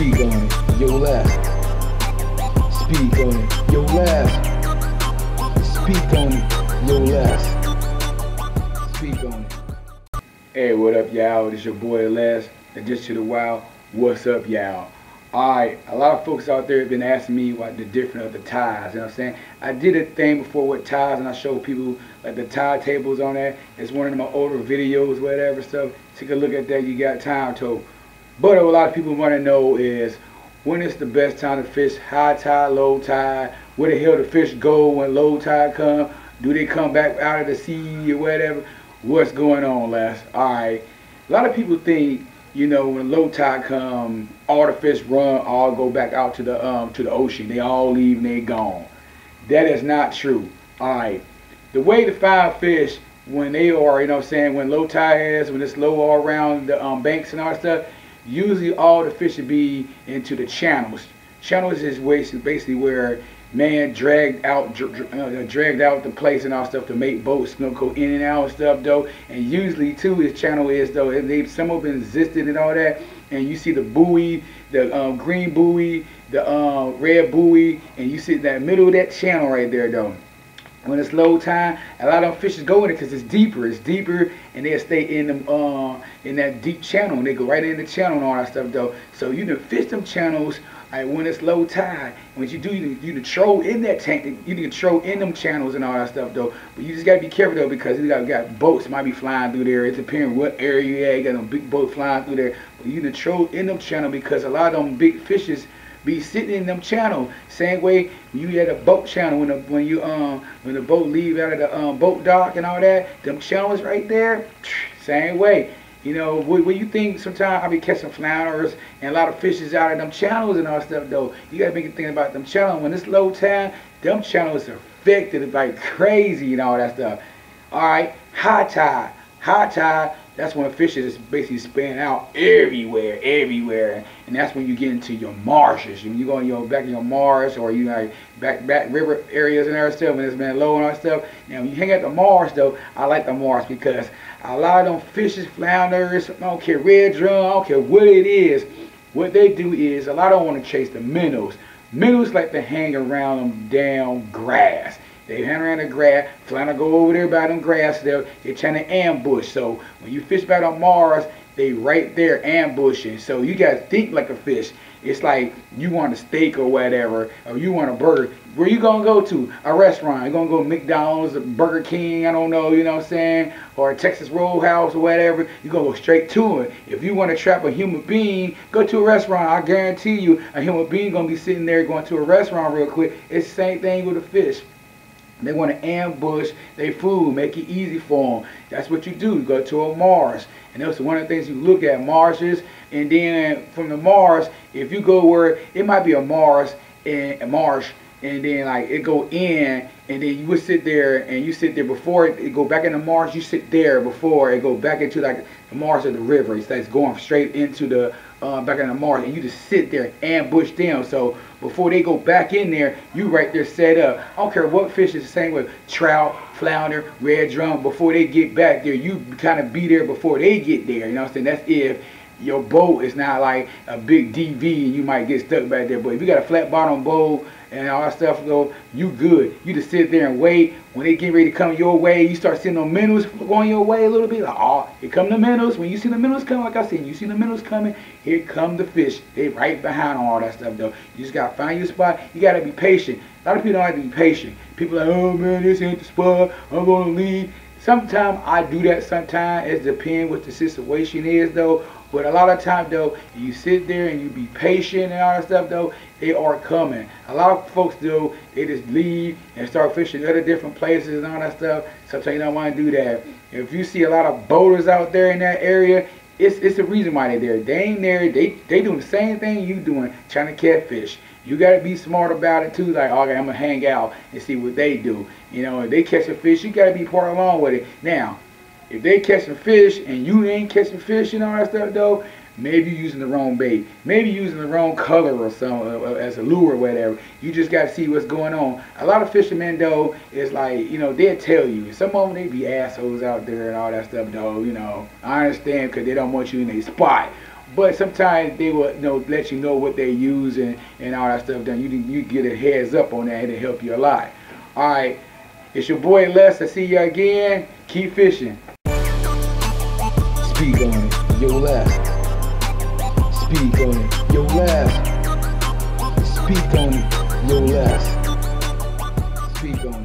Speak on it, yo last. Speak on it, yo last. Speak on it, yo last. Speak on it. Hey, what up, y'all? This your boy Les, and just to the wild. What's up, y'all? Alright, a lot of folks out there have been asking me what the difference of the ties, you know what I'm saying? I did a thing before with ties, and I showed people like the tie tables on that. It's one of my older videos, whatever stuff. Take a look at that, you got time to. But what a lot of people want to know is, when is the best time to fish? High tide, low tide? Where the hell the fish go when low tide come? Do they come back out of the sea or whatever? What's going on, Les? Alright, a lot of people think, you know, when low tide come, all the fish run, all go back out to the ocean. They all leave and they gone. That is not true. Alright, the way to find fish when they are, you know what I'm saying, when low tide is, when it's low all around the banks and all that stuff, usually all the fish should be into the channels. Channels is basically where man dragged out the place and all stuff to make boats, you know, go in and out and stuff though. And usually too, his channel is though, some of them existed and all that. And you see the buoy, the green buoy, the red buoy, and you see that middle of that channel right there though. When it's low tide, a lot of them fishes go in it because it's deeper, and they'll stay in them in that deep channel, and they go right in the channel and all that stuff though. So you can fish them channels when it's low tide. What you do, you control in that tank, you control in them channels and all that stuff though. But you just gotta be careful though, because you got boats might be flying through there. It depends what area you at. You got them big boats flying through there. But you control in them channel, because a lot of them big fishes be sitting in them channel. Same way you had a boat channel when the boat leave out of the boat dock and all that. Them channels right there. Same way. You know, what you think? Sometimes I be catching flounders and a lot of fishes out of them channels and all that stuff though. You gotta be thinking about them channels. When it's low tide, them channels are affected like crazy and all that stuff. All right, high tide. High tide, that's when fishes is basically spreading out everywhere, and that's when you get into your marshes. When you go in your back in your marsh, or you like back river areas and everything stuff, when it's been low and all that stuff. Now when you hang out the marsh though, I like the marsh because a lot of them fishes, flounders, I don't care, red drum, I don't care what it is. What they do is a lot of them want to chase the minnows. Minnows like to hang around them damn grass. They hang around the grass, flounder go over there by them grass there, they're trying to ambush. So when you fish back on Mars, they right there ambushing. So you gotta think like a fish. It's like you want a steak or whatever, or you want a burger. Where you gonna go to? A restaurant. You're gonna go to McDonald's, Burger King, I don't know, you know what I'm saying? Or a Texas Roadhouse or whatever. You're gonna go straight to it. If you want to trap a human being, go to a restaurant. I guarantee you a human being gonna be sitting there going to a restaurant real quick. It's the same thing with a fish. They want to ambush their food, make it easy for them. That's what you do. You go to a marsh. And that's one of the things you look at, marshes. And then from the marsh, if you go where it might be a marsh, and then like it go in, and then you would sit there, and you sit there before it go back in the marsh. You sit there before it go back into like the marsh of the river. It's going straight into the back in the marsh, and you just sit there and ambush them. So before they go back in there, you right there set up. I don't care what fish is the same with trout, flounder, red drum. Before they get back there, you kind of be there before they get there. You know what I'm saying? That's if your boat is not like a big DV and you might get stuck back there. But if you got a flat bottom boat and all that stuff, though, you good. You just sit there and wait. When they get ready to come your way, you start seeing them minnows going your way a little bit. Like, oh, here come the minnows. When you see the minnows coming, like I said, you see the minnows coming, here come the fish. They right behind all that stuff, though. You just got to find your spot. You got to be patient. A lot of people don't like to be patient. People are like, oh, man, this ain't the spot. I'm going to leave. Sometimes I do that sometimes. It depends what the situation is, though. But a lot of times, though, you sit there and you be patient and all that stuff, though, they are coming. A lot of folks, though, they just leave and start fishing other different places and all that stuff. Sometimes you don't want to do that. If you see a lot of boaters out there in that area, it's the reason why they're there. They ain't there. They doing the same thing you doing, trying to catch fish. You got to be smart about it, too. Like, okay, I'm going to hang out and see what they do. You know, if they catch a fish, you got to be part along with it. Now, if they catching fish and you ain't catching fish and all that stuff though, maybe you're using the wrong bait. Maybe using the wrong color or something as a lure or whatever. You just got to see what's going on. A lot of fishermen though, is like, you know, they'll tell you. Some of them, they be assholes out there and all that stuff though, you know. I understand because they don't want you in their spot. But sometimes they will, let you know what they use and all that stuff. Then you get a heads up on that, and it'll help you a lot. All right, it's your boy Les. I see you again. Keep fishing. Speak on it, yo Les. Speak on it, yo Les. Speak on it, yo Les. Speak on it.